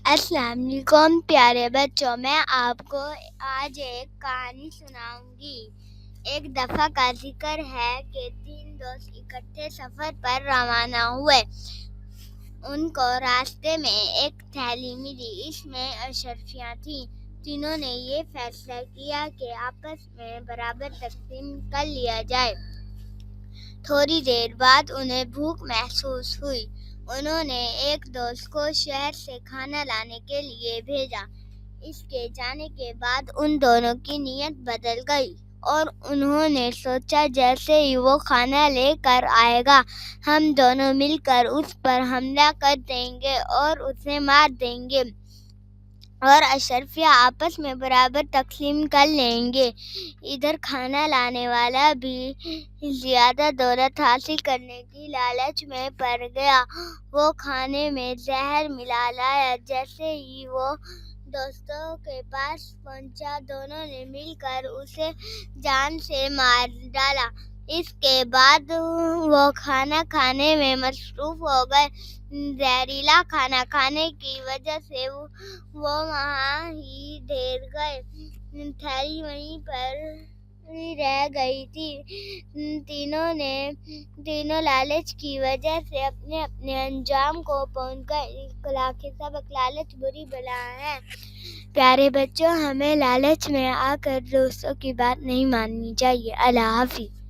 السلام علیکم پیارے بچوں، میں آپ کو آج ایک کہانی سناؤں گی۔ ایک دفعہ کا ذکر ہے کہ 3 دوست اکٹھے سفر پر روانہ ہوئے۔ ان کو راستے میں ایک تھیلی ملی، اس میں اشرفیاں تھیں۔ تینوں نے یہ فیصلہ کیا کہ آپس میں برابر تقسیم کر لیا جائے۔ تھوڑی دیر بعد انہیں بھوک محسوس ہوئی۔ انہوں نے ایک دوست کو شہر سے کھانا لانے کے لیے بھیجا۔ اس کے جانے کے بعد ان دونوں کی نیت بدل گئی اور انہوں نے سوچا جیسے ہی وہ کھانا لے کر آئے گا، ہم دونوں مل کر اس پر حملہ کر دیں گے اور اسے مار دیں گے اور اشرفیاں آپس میں برابر تقسیم کر لیں گے۔ ادھر کھانا لانے والا بھی زیادہ دولت حاصل کرنے کی لالچ میں پڑ گیا۔ وہ کھانے میں زہر ملا لایا۔ جیسے ہی وہ دوستوں کے پاس پہنچا، دونوں نے مل کر اسے جان سے مار ڈالا۔ اس کے بعد وہ کھانا کھانے میں مصروف ہو گئے۔ زہریلا کھانا کھانے کی وجہ سے وہ وہاں ہی ڈھیر گئے۔ تھیلی وہیں پر رہ گئی تھی۔ تینوں لالچ کی وجہ سے اپنے انجام کو پہنچ گئے۔ اخلاقی سبق: لالچ بری بلا ہے۔ پیارے بچوں، ہمیں لالچ میں آ کر دوستوں کی بات نہیں ماننی چاہیے۔ اللہ حافظ۔